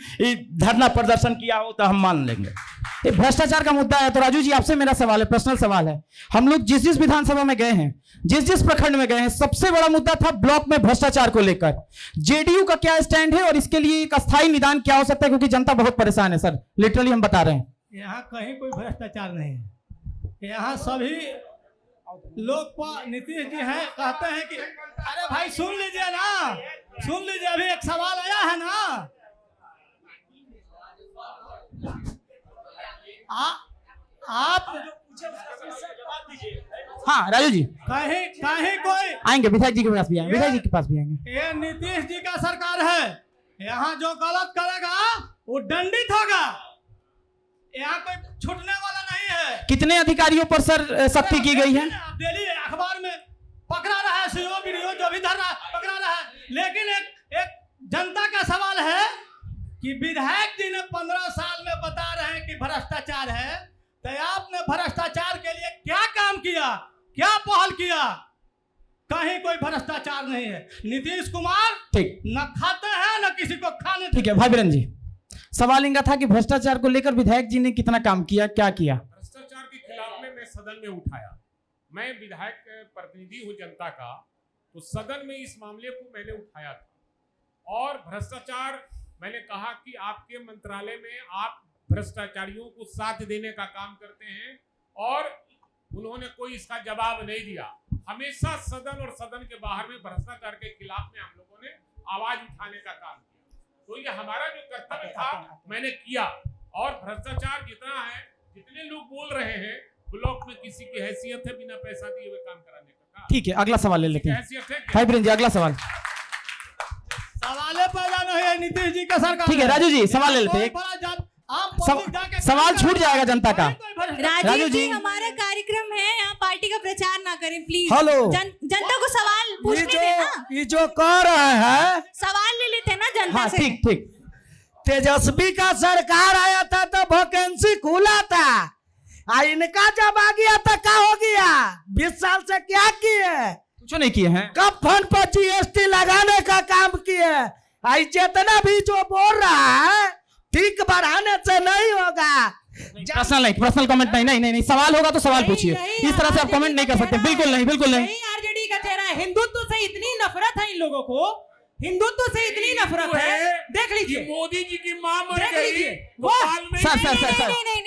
धरना प्रदर्शन किया हो तो हम मान लेंगे। भ्रष्टाचार का मुद्दा है तो राजू जी आपसे मेरा सवाल है, पर्सनल सवाल है। हम लोग जिस विधानसभा में गए हैं, जिस प्रखंड में गए हैं, सबसे बड़ा मुद्दा था ब्लॉक में भ्रष्टाचार को लेकर। जेडीयू का क्या स्टैंड है और इसके लिए एक अस्थायी निदान क्या हो सकता है, क्योंकि जनता बहुत परेशान है सर, लिटरली हम बता रहे हैं। यहाँ कहीं कोई भ्रष्टाचार नहीं है। यहाँ सभी लोग नीतीश जी हैं, कहते हैं कि अरे भाई सुन लीजिए ना, सुन लीजिए, अभी एक सवाल आया है ना। आप हाँ राजू जी, कहीं कोई आएंगे, विधायक जी के पास भी आएंगे, विधायक जी के पास भी आएंगे। ये नीतीश जी का सरकार है, यहाँ जो गलत करेगा वो दंडित होगा। यहाँ कोई छूटने वाला नहीं है। कितने अधिकारियों पर सर सख्ती की गई है? डेली अखबार में पकड़ा रहा है, सीओ वीडियो जो भी धर रहा है पकड़ा रहा है। लेकिन एक जनता का सवाल है कि विधायक जी ने 15 साल में बता रहे हैं कि भ्रष्टाचार है, तो आपने भ्रष्टाचार के लिए क्या काम किया, क्या पहल किया? कहीं कोई भ्रष्टाचार नहीं है। नीतीश कुमार ठीक न खाते हैं न किसी को खाने। ठीक है भाई बीरेंद्र जी, सवाल इनका था कि भ्रष्टाचार को लेकर विधायक जी ने कितना काम किया, क्या किया? भ्रष्टाचार के खिलाफ में मैं सदन में उठाया। मैं विधायक प्रतिनिधि हूं जनता का, तो सदन में इस मामले को मैंने उठाया था। और भ्रष्टाचार, मैंने कहा कि आपके मंत्रालय में आप भ्रष्टाचारियों को साथ देने का काम करते हैं, और उन्होंने कोई इसका जवाब नहीं दिया। हमेशा सदन और सदन के बाहर में भ्रष्टाचार के खिलाफ में हम लोगों ने आवाज उठाने का काम किया। तो ये हमारा जो कर्तव्य था मैंने किया। और भ्रष्टाचार जितना है, जितने लोग बोल रहे हैं, ब्लॉक में किसी की हैसियत है बिना पैसा दिए हुए काम कराने का? ठीक है, अगला सवाल ले लेते हैं। हैसियत है भाई बीरेंद्र जी, अगला सवाल। सवाल पैदा नहीं है, नीतीश जी का सरकार। ठीक है राजू जी, सवाल ले लेते हैं। सवाल छूट जाएगा जनता का। राजीव जी, हमारा कार्यक्रम है, यहाँ पार्टी का प्रचार ना करें प्लीज। हेलो, जनता को सवाल पूछने देना। ये जो कह रहे हैं, सवाल ले लेते हैं ना जनता हाँ, से। ठीक। तेजस्वी का सरकार आया था तो वैकेंसी खुला था, इनका जब आ गया तो क्या हो गया? 20 साल से क्या किए? कुछ नहीं किए हैं। कब फंड पर जीएसटी लगाने का काम किए? आई जितना भी जो बोल रहा है ठीक बढ़ाने से नहीं होगा। पर्सनल कमेंट नहीं, सवाल होगा तो सवाल पूछिए, इस तरह से आप कमेंट नहीं कर सकते। बिल्कुल नहीं। आरजेडी का चेहरा है। हिंदुत्व से इतनी नफरत है इन लोगों को, हिंदुत्व से इतनी नफरत है। देख लीजिए मोदी जी की मां मर गई। सर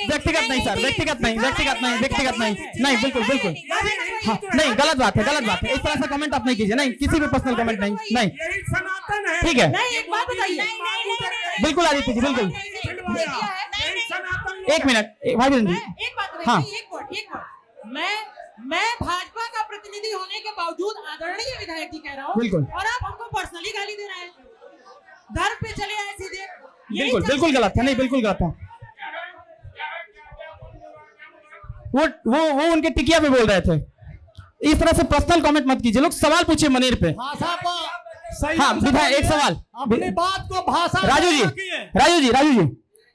व्यक्तिगत नहीं, बिल्कुल नहीं, गलत बात है। इस तरह से कमेंट आप नहीं कीजिए, नहीं, किसी भी पर्सनल कमेंट नहीं। यही सनातन है। ठीक है, नहीं, एक बात बताइए। बिल्कुल आदित्य जी, बिल्कुल। एक मिनट भाई जी, एक बात हाँ। एक मिनट, मैं भाजपा का प्रतिनिधि होने के बावजूद आदरणीय विधायक जी कह रहा हूँ, बिल्कुल। और आप हमको पर्सनली गाली दे रहे हैं। धर्म पे चले आए सीधे। बिल्कुल गलत है। नहीं, बिल्कुल गलत है। वो उनके टिकिया पे बोल रहे थे। इस तरह से पर्सनल कमेंट मत कीजिए, लोग सवाल पूछिए मनेर पे। हाँ विधायक, एक सवाल अपनी बात को भाषा राजू जी,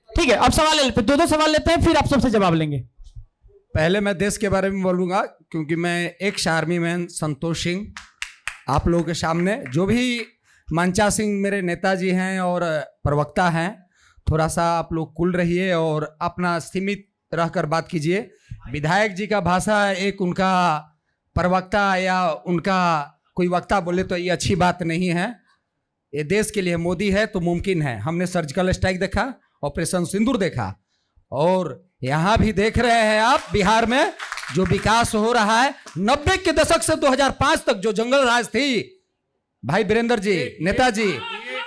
ठीक है, अब सवाल ले लेते हैं, 2 सवाल लेते हैं, फिर आप सबसे जवाब लेंगे। पहले मैं देश के बारे में बोलूंगा, क्योंकि मैं ex army man Santosh Singh आप लोगों के सामने, जो भी मंचा सिंह मेरे नेताजी हैं और प्रवक्ता हैं, थोड़ा सा आप लोग कूल रहिए और अपना सीमित रहकर बात कीजिए। विधायक जी का भाषा एक उनका प्रवक्ता या उनका कोई वक्ता बोले तो ये अच्छी बात नहीं है। ये देश के लिए मोदी है तो मुमकिन है। हमने सर्जिकल स्ट्राइक देखा, ऑपरेशन सिंदूर देखा, और यहाँ भी देख रहे हैं आप बिहार में जो विकास हो रहा है। 90 के दशक से 2005 तक जो जंगल राज थी, भाई वीरेंद्र जी, नेताजी,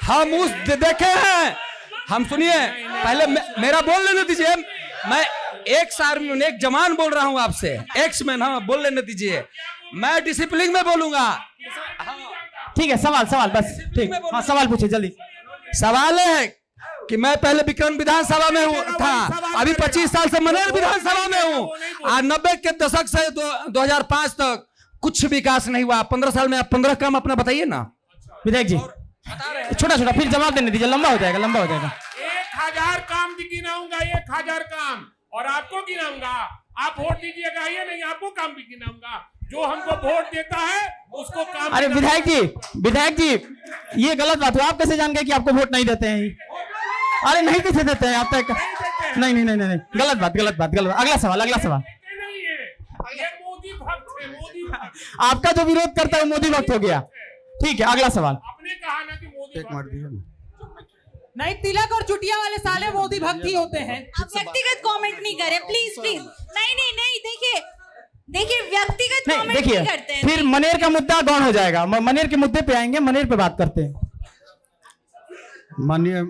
हम उस देखे हैं। हम सुनिए, पहले मेरा बोल लेने दीजिए। मैं एक्स आर्मी में एक जवान बोल रहा हूं आपसे, एक्स मैन, हाँ बोल लेने दीजिए। मैं डिसिप्लिन में बोलूंगा। ठीक है, सवाल बस, ठीक। हाँ, सवाल पूछिए जल्दी। सवाल है कि मैं पहले विक्रम विधानसभा में था, अभी 25 साल से मनेर विधानसभा में हूँ, और 90 के दशक से 2005 तक कुछ विकास नहीं हुआ। 15 साल में आप 15 काम अपना बताइए ना विधायक जी। छोटा फिर जवाब देने दीजिए, लंबा हो जाएगा। 1000 काम गिनाऊंगा, 1000 काम, और आपको गिनाऊंगा। आप वोट दीजिएगा या नहीं, आपको काम भी गिनाऊंगा। जो हमको वोट देता है उसको काम। अरे विधायक जी, ये गलत बात है। आप कैसे जान गए कि आपको वोट नहीं देते हैं? अरे नहीं कैसे देते हैं आप तक? नहीं, गलत बात। अगला सवाल। ये मोदी भक्त है, मोदी भक्त। आपका जो विरोध करता है मोदी भक्त हो गया। ठीक है, अगला सवाल। आपने कहा ना कि मोदी भक्त। नहीं, तिलक और चुटिया वाले साले मोदी भक्ति होते हैं। आप व्यक्तिगत कमेंट नहीं करें प्लीज। नहीं, देखिए व्यक्तिगत कमेंट नहीं करते हैं। फिर मनेर का मुद्दा गौण हो जाएगा। मनेर के मुद्दे पे आएंगे, मनेर पे बात करते हैं। माननीय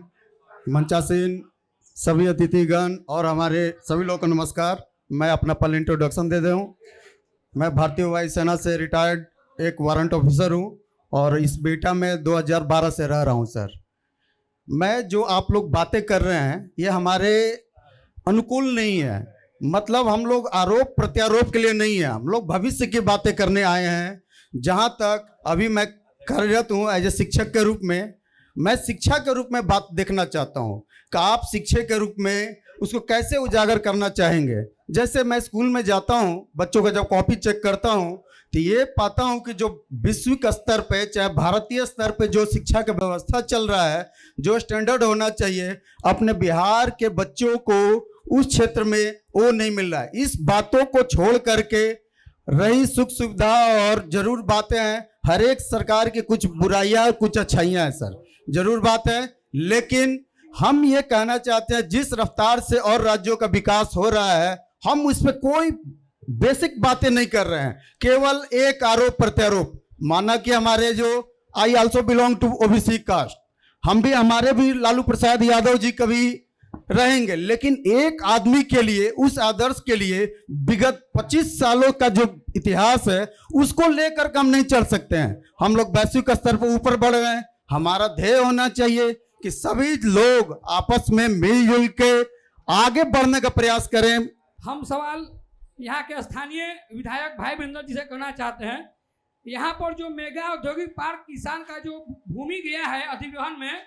मंचा सिंह, सभी अतिथिगण और हमारे सभी लोगों को नमस्कार। मैं अपना पहले इंट्रोडक्शन दे दूं। मैं भारतीय वायुसेना से रिटायर्ड एक वारंट ऑफिसर हूं और इस बेटा में 2012 से रह रहा हूं सर। मैं जो आप लोग बातें कर रहे हैं ये हमारे अनुकूल नहीं है। मतलब हम लोग आरोप प्रत्यारोप के लिए नहीं है, हम लोग भविष्य की बातें करने आए हैं। जहां तक अभी मैं कार्यरत हूं एज ए शिक्षक के रूप में, मैं शिक्षा के रूप में बात देखना चाहता हूं कि आप शिक्षक के रूप में उसको कैसे उजागर करना चाहेंगे। जैसे मैं स्कूल में जाता हूं, बच्चों का जब कॉपी चेक करता हूं तो ये पाता हूं कि जो वैश्विक स्तर पे चाहे भारतीय स्तर पे जो शिक्षा की व्यवस्था चल रहा है, जो स्टैंडर्ड होना चाहिए, अपने बिहार के बच्चों को उस क्षेत्र में वो नहीं मिल रहा है। इस बातों को छोड़ करके रही सुख सुविधा और जरूर बातें हैं, हर एक सरकार की कुछ बुराइयां और कुछ अच्छाइयां हैं सर, जरूर बात है। लेकिन हम ये कहना चाहते हैं जिस रफ्तार से और राज्यों का विकास हो रहा है, हम उस पर कोई बेसिक बातें नहीं कर रहे हैं, केवल एक आरोप प्रत्यारोप। माना कि हमारे जो I also belong to OBC caste, हम भी, हमारे भी लालू प्रसाद यादव जी कभी रहेंगे, लेकिन एक आदमी के लिए, उस आदर्श के लिए विगत 25 सालों का जो इतिहास है उसको लेकर हम नहीं चल सकते हैं। हम लोग वैश्विक स्तर पर ऊपर बढ़ रहे हैं। हमारा ध्येय होना चाहिए कि सभी लोग आपस में मिलजुल के आगे बढ़ने का प्रयास करें। हम सवाल यहाँ के स्थानीय विधायक भाई वीरेंद्र जी से करना चाहते हैं। यहाँ पर जो मेगा औद्योगिक पार्क किसान का जो भूमि गया है अधिग्रहण में,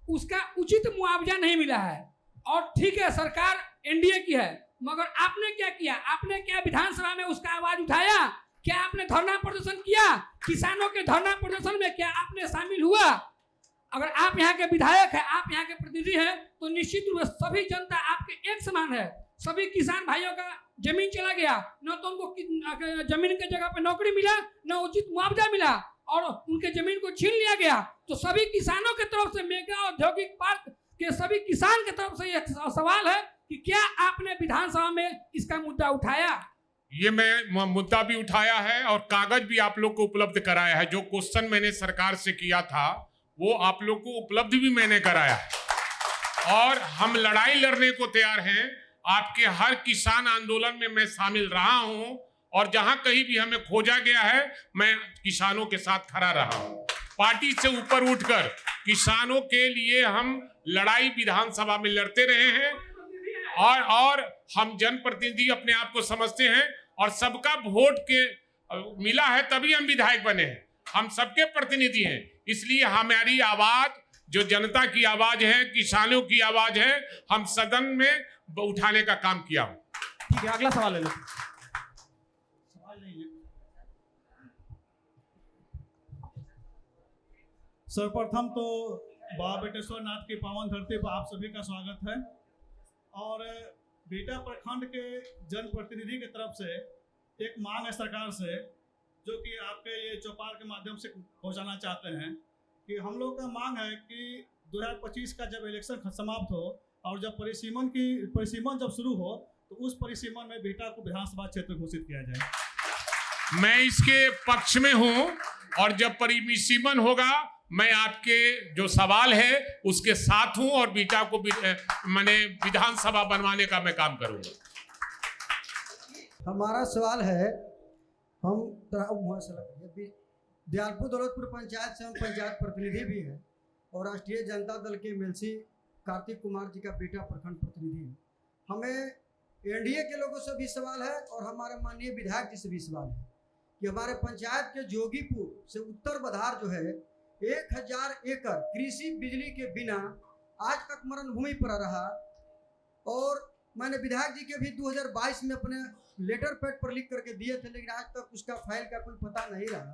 उसका उचित मुआवजा नहीं मिला है। और ठीक है, सरकार एनडीए की है, मगर आपने क्या किया? आपने क्या विधानसभा में उसका आवाज उठाया? क्या आपने धरना प्रदर्शन किया? किसानों के धरना प्रदर्शन में क्या आपने शामिल हुआ? अगर आप यहाँ के विधायक हैं, आप यहाँ के प्रतिनिधि हैं, तो निश्चित रूप से सभी जनता आपके एक समान है। सभी किसान भाइयों का जमीन चला गया, न तो उनको जमीन के जगह पे नौकरी मिला, न उचित मुआवजा मिला, और उनके जमीन को छीन लिया गया। तो सभी किसानों की तरफ से, मेगा औद्योगिक पार्क के सभी किसान की तरफ से यह सवाल है कि क्या आपने विधानसभा में इसका मुद्दा उठाया? ये मैं मुद्दा भी उठाया है और कागज भी आप लोग को उपलब्ध कराया है। जो क्वेश्चन मैंने सरकार से किया था वो आप लोग को उपलब्ध भी मैंने कराया है, और हम लड़ाई लड़ने को तैयार हैं। आपके हर किसान आंदोलन में मैं शामिल रहा हूं, और जहां कहीं भी हमें खोजा गया है मैं किसानों के साथ खड़ा रहा हूं। पार्टी से ऊपर उठकर किसानों के लिए हम लड़ाई विधानसभा में लड़ते रहे हैं, और हम जनप्रतिनिधि अपने आप को समझते हैं, और सबका वोट के मिला है तभी हम विधायक बने हैं। हम सबके प्रतिनिधि हैं, इसलिए हमारी आवाज जो जनता की आवाज है, किसानों की आवाज है, हम सदन में उठाने का काम किया हूं। ठीक है, अगला सवाल ले लो। सर्वप्रथम तो बाबा बेटेश्वर नाथ के पावन धरती पर आप सभी का स्वागत है। और बेटा प्रखंड के जनप्रतिनिधि की तरफ से एक मांग है सरकार से, जो कि आपके ये चौपाल के माध्यम से पहुंचाना चाहते हैं कि हम लोग का मांग है कि 2025 का जब इलेक्शन समाप्त हो और जब परिसीमन जब शुरू हो, तो उस परिसीमन में बेटा को विधानसभा क्षेत्र घोषित किया जाए। मैं इसके पक्ष में हूं, और जब परिसीमन होगा मैं आपके जो सवाल है उसके साथ हूं, और बेटा को मैंने विधानसभा बनवाने का मैं काम करूंगा। हमारा सवाल है, हम दयालपुर दौलतपुर पंचायत से हम पंचायत प्रतिनिधि भी हैं, और राष्ट्रीय जनता दल के एमएलसी कार्तिक कुमार जी का बेटा प्रखंड प्रतिनिधि है। हमें एनडीए के लोगों से भी सवाल है, और हमारे माननीय विधायक जी से भी सवाल है कि हमारे पंचायत के जोगीपुर से उत्तर बधार जो है 1000 एकड़ कृषि बिजली के बिना आज तक मरण भूमि पर रहा, और मैंने विधायक जी के भी 2022 में अपने लेटर पैड पर लिख करके दिए थे, लेकिन आज तक उसका फाइल का कोई पता नहीं रहा।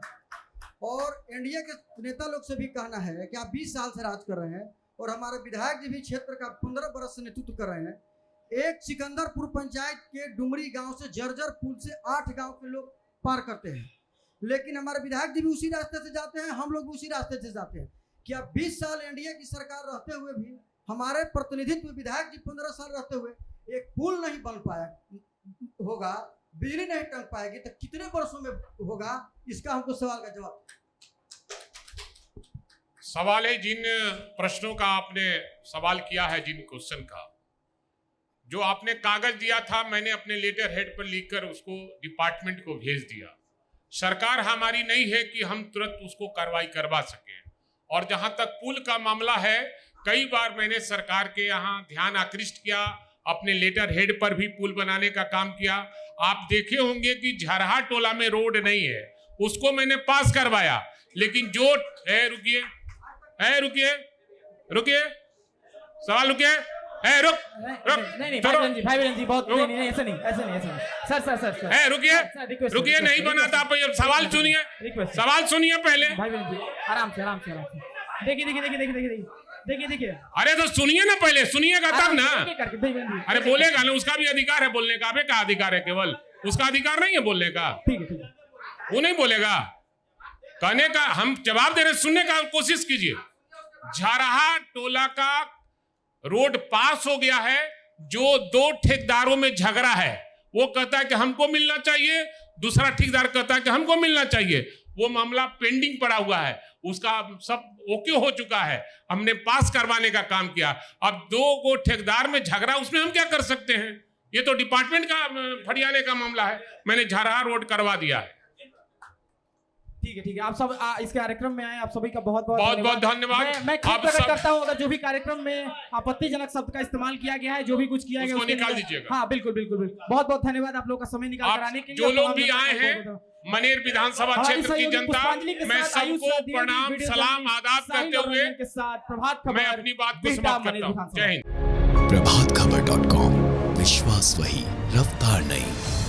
और एनडीए के नेता लोग से भी कहना है कि आप 20 साल से राज कर रहे हैं, और हमारे विधायक जी भी क्षेत्र का 15 बरस से नेतृत्व कर रहे हैं। एक सिकंदरपुर पंचायत के डुमरी गांव से जर्जर पुल से 8 गांव के लोग पार करते हैं, लेकिन हमारे विधायक जी भी उसी रास्ते से जाते हैं, हम लोग भी उसी रास्ते से जाते हैं। क्या 20 साल एनडीए की सरकार रहते हुए भी हमारे प्रतिनिधित्व विधायक जी 15 साल रहते हुए एक पुल नहीं बन पाया होगा, बिजली नहीं टंग पाएगी, तो कितने वर्षों में होगा? इसका हमको सवाल का जवाब। सवाल है, जिन प्रश्नों का आपने सवाल किया है, जिन क्वेश्चन का जो आपने कागज दिया था, मैंने अपने लेटर हेड पर लिखकर उसको डिपार्टमेंट को भेज दिया। सरकार हमारी नहीं है कि हम तुरंत उसको कार्रवाई करवा सकें, और जहां तक पुल का मामला है, कई बार मैंने सरकार के यहाँ ध्यान आकृष्ट किया, अपने लेटर हेड पर भी पुल बनाने का काम किया। आप देखे होंगे कि झरहा टोला में रोड नहीं है, उसको मैंने पास करवाया, लेकिन जो रुकिए सवाल रुकिए, नहीं भाई बहन जी बहुत नहीं, ऐसे नहीं सर रुकिए नहीं बना था। अब सवाल सुनिए पहले। भाई बहन जी आराम से देखिए अरे तो सुनिए ना, पहले सुनिएगा तब ना। अरे बोलेगा ना, उसका भी अधिकार है बोलने का। अबे का अधिकार है, केवल उसका अधिकार नहीं है बोलने का। वो नहीं बोलेगा, कहने का हम जवाब दे रहे, सुनने का कोशिश कीजिए। झरहा टोला का रोड पास हो गया है, जो 2 ठेकेदारों में झगड़ा है, वो कहता है कि हमको मिलना चाहिए, दूसरा ठेकेदार कहता है कि हमको मिलना चाहिए। वो मामला पेंडिंग पड़ा हुआ है, उसका सब ओके हो चुका है, हमने पास करवाने का काम किया। अब 2 ठेकेदार में झगड़ा, उसमें हम क्या कर सकते हैं? ये तो डिपार्टमेंट का फरियाने का मामला है। मैंने झरहा रोड करवा दिया है। ठीक है, आप सब इस कार्यक्रम में आए, आप सभी का बहुत बहुत धन्यवाद। मैं खेद प्रकट करता हूँ अगर जो भी कार्यक्रम में आपत्तिजनक शब्द का इस्तेमाल किया गया है, जो भी कुछ किया गया उसको उसके निकाल लिए- दीजिएगा। हाँ बिल्कुल। बहुत धन्यवाद आप लोग का समय निकाल कर आने के लिए। जो लोग भी आए हैं मनेर विधानसभा क्षेत्र की जनता, मैं सबको प्रणाम सलाम आदाब करते हुए के साथ प्रभात खबर मैं अपनी बात को समाप्त करता हूँ। जय हिंद। प्रभात खबर.com, विश्वास वही, रफ्तार नहीं।